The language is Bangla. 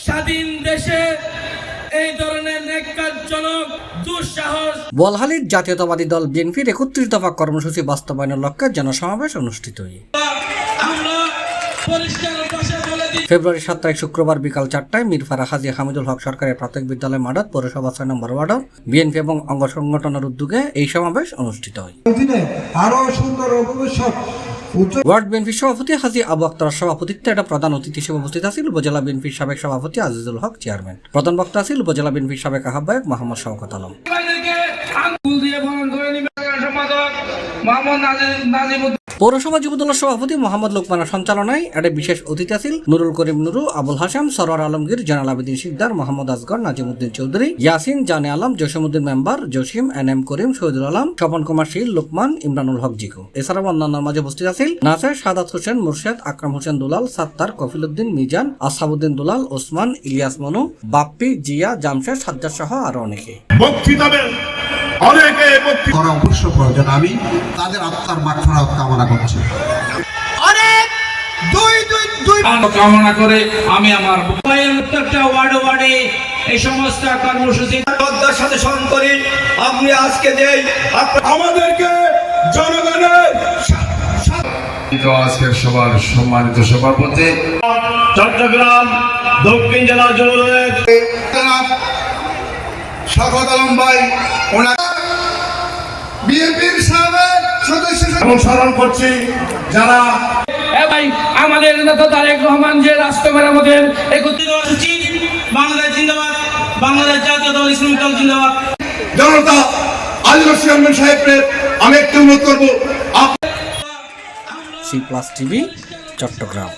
স্বাধীন দেশে এই ধরনের নেককারজনক দুঃসাহস। বলহালির জাতীয়তাবাদী দল বিএনপির ৩১ দফা কর্মসূচি বাস্তবায়নের লক্ষ্যে জনসমাবেশ অনুষ্ঠিত হয়। ফেব্রুয়ারি ৭ তারিখ শুক্রবার বিকাল ৪টায় মিরফারা হাজী হামিদুল হক সরকারি প্রাথমিক বিদ্যালয় মাঠত পৌরসভা ৬ নম্বর ওয়ার্ড বিএনপি এবং অঙ্গ সংগঠনের উদ্যোগে এই সমাবেশ অনুষ্ঠিত হয়। ওয়ার্ড বিএনপির সভাপতি হাজী আবু আক্তার সভাপতিত্বে একটা প্রধান অতিথি হিসেবে উপস্থিত আছেন উপজেলা বিএনপির সাবেক সভাপতি আজিজুল হক চেয়ারম্যান। প্রধান বক্তা আছেন উপজেলা বিএনপির সাবেক আহ্বায়ক মোহাম্মদ শওকত আলম। পৌরসভা যুবদলের সভাপতি মোহাম্মদ লোকমানের সঞ্চালনায় একটা বিশেষ অতিথি আছেন নুরুল করিম নুরু, আবুল হাসাম, সরোয়ার আলমগীর, জয়নাল আবেদিন শিকদার, মোহাম্মদ আসগর, নাজিমুদ্দিন চৌধুরী, ইয়াসিন, জানে আলম, জসিমউদ্দিন মেম্বার, জসিম, এনএম করিম, শহীদুল আলম, স্বপন কুমার শীল, লোকমান, ইমরানুল হক জিকু। এছাড়াও অন্যান্যের মাঝে উপস্থিত আছেন নাসের, সাদাত হোসেন, মুর্শেদ, আকরাম হোসেন দুলাল, সাত্তার, কফিলউদ্দিন, মিজান, আসহাবউদ্দিন দুলাল, ওসমান, ইলিয়াস মনু, বাপ্পি, জিয়া, জামশেদ, সাজ্জাদ সহ আরো অনেকে। করা অবশ্য প্রয়োজন। আমি তাদের আত্মার মাগফিরাত কামনা করছি। কামনা করে আমি আমার প্রত্যেকটা ওয়ার্ডে এই সমস্ত কর্মসূচি শ্রদ্ধার সাথে স্মরণ করি। আপনি আজকে যে আমাদেরকে জনগণের আজকের সবার সম্মানিত সভাপতি চট্টগ্রাম দক্ষিণ জেলা যুবদলের শওকত আলম ভাই বিএনপির সাবেক সদস্য স্মরণ করছি যারা আমাদের নেতা তারেক রহমান যে রাষ্ট্র মেরামতের ৩১ বাংলাদেশ জিন্দাবাদ, বাংলাদেশ জাতীয় দল ইসলামী দল জিন্দাবাদ। জনতা আলিম চেয়ারম্যান সাহেবের আমি একটু অনুরোধ করবো C+ টিভি চট্টগ্রাম।